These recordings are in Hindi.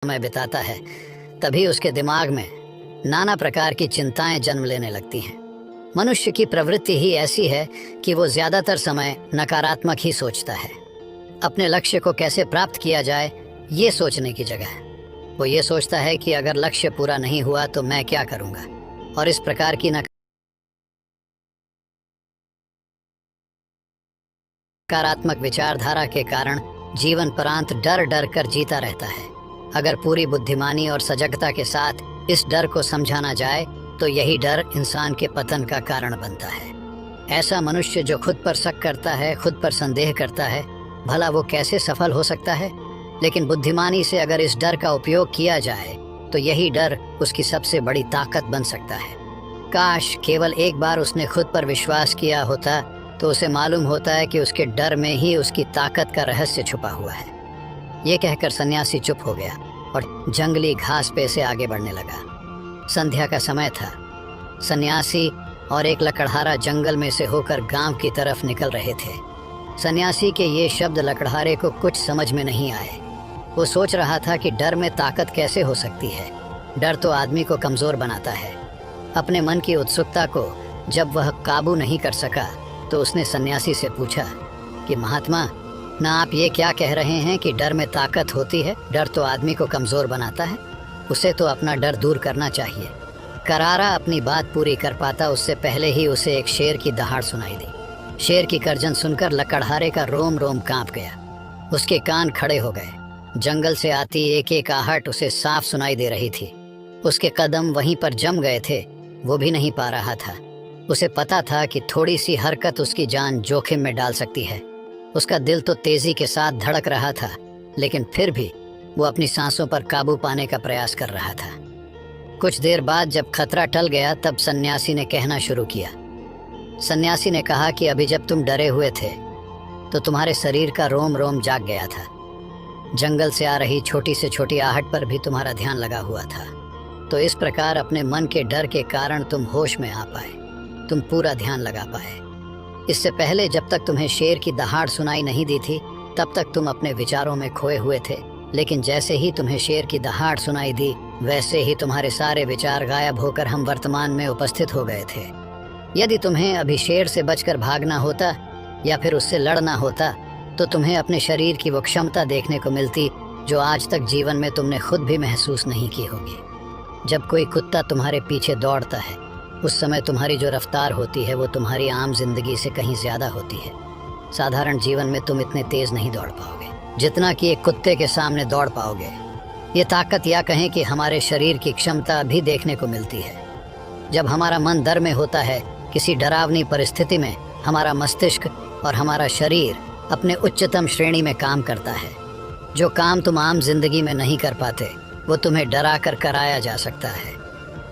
समय बिताता है, तभी उसके दिमाग में नाना प्रकार की चिंताएं जन्म लेने लगती हैं। मनुष्य की प्रवृत्ति ही ऐसी है कि वो ज्यादातर समय नकारात्मक ही सोचता है। अपने लक्ष्य को कैसे प्राप्त किया जाए, ये सोचने की जगह वो ये सोचता है कि अगर लक्ष्य पूरा नहीं हुआ तो मैं क्या करूंगा। और इस प्रकार की नकारात्मक विचारधारा के कारण जीवन परांत डर डर कर जीता रहता है। अगर पूरी बुद्धिमानी और सजगता के साथ इस डर को समझाना जाए तो यही डर इंसान के पतन का कारण बनता है। ऐसा मनुष्य जो खुद पर शक करता है, खुद पर संदेह करता है, भला वो कैसे सफल हो सकता है। लेकिन बुद्धिमानी से अगर इस डर का उपयोग किया जाए तो यही डर उसकी सबसे बड़ी ताकत बन सकता है। काश केवल एक बार उसने खुद पर विश्वास किया होता तो उसे मालूम होता है कि उसके डर में ही उसकी ताकत का रहस्य छुपा हुआ है। ये कहकर सन्यासी चुप हो गया और जंगली घास पे से आगे बढ़ने लगा। संध्या का समय था। सन्यासी और एक लकड़हारा जंगल में से होकर गांव की तरफ निकल रहे थे। सन्यासी के ये शब्द लकड़हारे को कुछ समझ में नहीं आए। वो सोच रहा था कि डर में ताकत कैसे हो सकती है। डर तो आदमी को कमज़ोर बनाता है। अपने मन की उत्सुकता को जब वह काबू नहीं कर सका तो उसने सन्यासी से पूछा कि महात्मा, ना आप ये क्या कह रहे हैं कि डर में ताकत होती है? डर तो आदमी को कमज़ोर बनाता है, उसे तो अपना डर दूर करना चाहिए। करारा अपनी बात पूरी कर पाता उससे पहले ही उसे एक शेर की दहाड़ सुनाई दी। शेर की गर्जन सुनकर लकड़हारे का रोम रोम कांप गया। उसके कान खड़े हो गए। जंगल से आती एक एक आहट उसे साफ सुनाई दे रही थी। उसके कदम वहीं पर जम गए थे, वो भी नहीं पा रहा था। उसे पता था कि थोड़ी सी हरकत उसकी जान जोखिम में डाल सकती है। उसका दिल तो तेजी के साथ धड़क रहा था, लेकिन फिर भी वो अपनी सांसों पर काबू पाने का प्रयास कर रहा था। कुछ देर बाद जब खतरा टल गया तब सन्यासी ने कहना शुरू किया। सन्यासी ने कहा कि अभी जब तुम डरे हुए थे तो तुम्हारे शरीर का रोम रोम जाग गया था। जंगल से आ रही छोटी से छोटी आहट पर भी तुम्हारा ध्यान लगा हुआ था। तो इस प्रकार अपने मन के डर के कारण तुम होश में आ पाए, तुम पूरा ध्यान लगा पाए। इससे पहले जब तक तुम्हें शेर की दहाड़ सुनाई नहीं दी थी तब तक तुम अपने विचारों में खोए हुए थे, लेकिन जैसे ही तुम्हें शेर की दहाड़ सुनाई दी वैसे ही तुम्हारे सारे विचार गायब होकर हम वर्तमान में उपस्थित हो गए थे। यदि तुम्हें अभी शेर से बचकर भागना होता या फिर उससे लड़ना होता तो तुम्हें अपने शरीर की वो क्षमता देखने को मिलती जो आज तक जीवन में तुमने खुद भी महसूस नहीं की होगी। जब कोई कुत्ता तुम्हारे पीछे दौड़ता है उस समय तुम्हारी जो रफ्तार होती है वो तुम्हारी आम जिंदगी से कहीं ज़्यादा होती है। साधारण जीवन में तुम इतने तेज़ नहीं दौड़ पाओगे जितना कि एक कुत्ते के सामने दौड़ पाओगे। ये ताकत या कहें कि हमारे शरीर की क्षमता भी देखने को मिलती है। जब हमारा मन डर में होता है, किसी डरावनी परिस्थिति में, हमारा मस्तिष्क और हमारा शरीर अपने उच्चतम श्रेणी में काम करता है। जो काम तुम आम जिंदगी में नहीं कर पाते वो तुम्हें डरा कर कराया जा सकता है।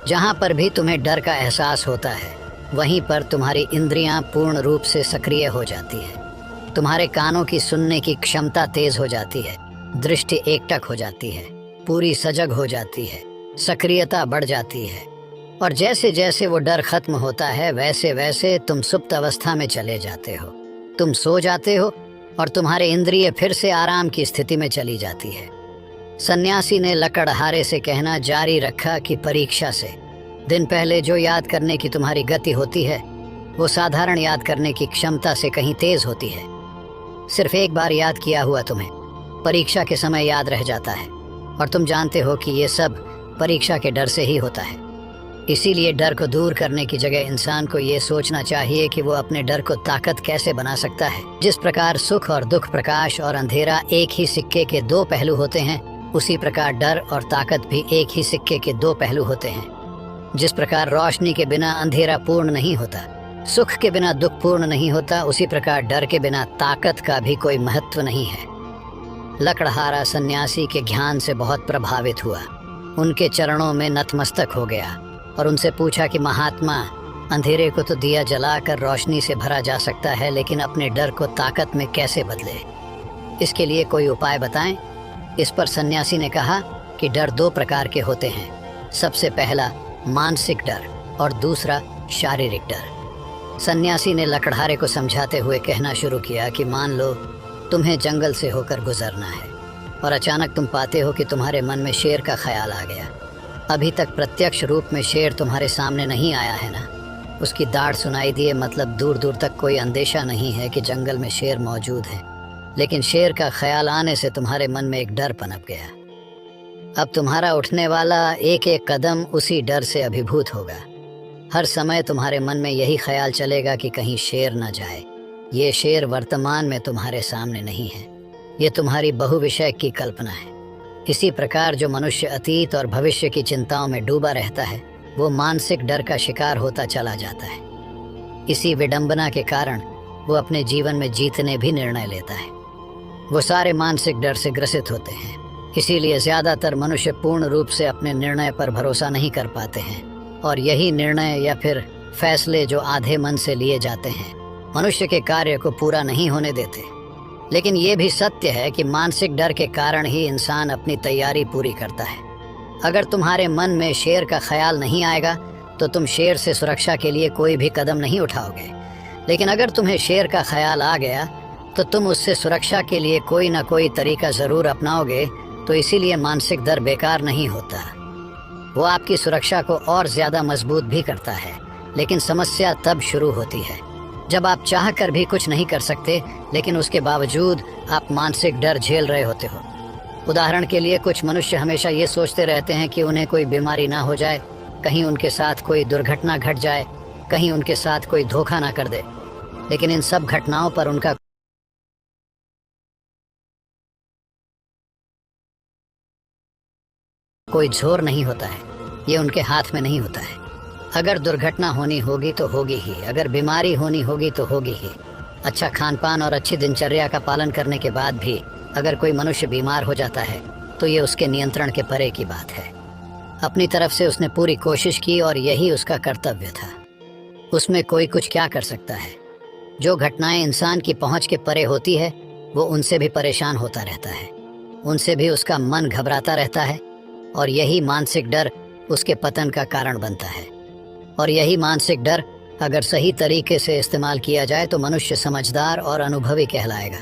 जहाँ पर भी तुम्हें डर का एहसास होता है वहीं पर तुम्हारी इंद्रियां पूर्ण रूप से सक्रिय हो जाती है। तुम्हारे कानों की सुनने की क्षमता तेज हो जाती है, दृष्टि एकटक हो जाती है, पूरी सजग हो जाती है, सक्रियता बढ़ जाती है। और जैसे जैसे वो डर खत्म होता है वैसे वैसे तुम सुप्त अवस्था में चले जाते हो। तुम सो जाते हो और तुम्हारे इंद्रिय फिर से आराम की स्थिति में चली जाती है। सन्यासी ने लकड़हारे से कहना जारी रखा कि परीक्षा से दिन पहले जो याद करने की तुम्हारी गति होती है वो साधारण याद करने की क्षमता से कहीं तेज होती है। सिर्फ एक बार याद किया हुआ तुम्हें परीक्षा के समय याद रह जाता है और तुम जानते हो कि ये सब परीक्षा के डर से ही होता है। इसीलिए डर को दूर करने की जगह इंसान को ये सोचना चाहिए कि वो अपने डर को ताकत कैसे बना सकता है। जिस प्रकार सुख और दुख, प्रकाश और अंधेरा एक ही सिक्के के दो पहलू होते हैं, उसी प्रकार डर और ताकत भी एक ही सिक्के के दो पहलू होते हैं। जिस प्रकार रोशनी के बिना अंधेरा पूर्ण नहीं होता, सुख के बिना दुख पूर्ण नहीं होता, उसी प्रकार डर के बिना ताकत का भी कोई महत्व नहीं है। लकड़हारा सन्यासी के ज्ञान से बहुत प्रभावित हुआ, उनके चरणों में नतमस्तक हो गया और उनसे पूछा कि महात्मा, अंधेरे को तो दिया जलाकर रोशनी से भरा जा सकता है, लेकिन अपने डर को ताकत में कैसे बदले? इसके लिए कोई उपाय बताएं। इस पर सन्यासी ने कहा कि डर दो प्रकार के होते हैं। सबसे पहला मानसिक डर और दूसरा शारीरिक डर। सन्यासी ने लकड़हारे को समझाते हुए कहना शुरू किया कि मान लो तुम्हें जंगल से होकर गुजरना है। और अचानक तुम पाते हो कि तुम्हारे मन में शेर का ख्याल आ गया। अभी तक प्रत्यक्ष रूप में शेर तुम्हारे सामने नहीं आया है ना, उसकी दाढ़ सुनाई दिए, मतलब दूर दूर तक कोई अंदेशा नहीं है कि जंगल में शेर मौजूद है, लेकिन शेर का ख्याल आने से तुम्हारे मन में एक डर पनप गया। अब तुम्हारा उठने वाला एक एक कदम उसी डर से अभिभूत होगा। हर समय तुम्हारे मन में यही ख्याल चलेगा कि कहीं शेर न जाए। ये शेर वर्तमान में तुम्हारे सामने नहीं है, ये तुम्हारी बहुविषय की कल्पना है। इसी प्रकार जो मनुष्य अतीत और भविष्य की चिंताओं में डूबा रहता है, वो मानसिक डर का शिकार होता चला जाता है। इसी विडंबना के कारण वो अपने जीवन में जीतने भी निर्णय लेता है। वो सारे मानसिक डर से ग्रसित होते हैं, इसीलिए ज़्यादातर मनुष्य पूर्ण रूप से अपने निर्णय पर भरोसा नहीं कर पाते हैं, और यही निर्णय या फिर फैसले जो आधे मन से लिए जाते हैं मनुष्य के कार्य को पूरा नहीं होने देते। लेकिन ये भी सत्य है कि मानसिक डर के कारण ही इंसान अपनी तैयारी पूरी करता है। अगर तुम्हारे मन में शेर का ख्याल नहीं आएगा तो तुम शेर से सुरक्षा के लिए कोई भी कदम नहीं उठाओगे, लेकिन अगर तुम्हें शेर का ख्याल आ गया तो तुम उससे सुरक्षा के लिए कोई ना कोई तरीका ज़रूर अपनाओगे। तो इसीलिए मानसिक डर बेकार नहीं होता, वो आपकी सुरक्षा को और ज़्यादा मजबूत भी करता है। लेकिन समस्या तब शुरू होती है जब आप चाह कर भी कुछ नहीं कर सकते, लेकिन उसके बावजूद आप मानसिक डर झेल रहे होते हो। उदाहरण के लिए कुछ मनुष्य हमेशा ये सोचते रहते हैं कि उन्हें कोई बीमारी ना हो जाए, कहीं उनके साथ कोई दुर्घटना घट जाए, कहीं उनके साथ कोई धोखा ना कर दे। लेकिन इन सब घटनाओं पर उनका कोई जोर नहीं होता है, ये उनके हाथ में नहीं होता है। अगर दुर्घटना होनी होगी तो होगी ही, अगर बीमारी होनी होगी तो होगी ही। अच्छा खान पान और अच्छी दिनचर्या का पालन करने के बाद भी अगर कोई मनुष्य बीमार हो जाता है तो ये उसके नियंत्रण के परे की बात है। अपनी तरफ से उसने पूरी कोशिश की और यही उसका कर्तव्य था। उसमें कोई कुछ क्या कर सकता है। जो घटनाएं इंसान की पहुंच के परे होती है वो उनसे भी परेशान होता रहता है, उनसे भी उसका मन घबराता रहता है, और यही मानसिक डर उसके पतन का कारण बनता है। और यही मानसिक डर अगर सही तरीके से इस्तेमाल किया जाए तो मनुष्य समझदार और अनुभवी कहलाएगा।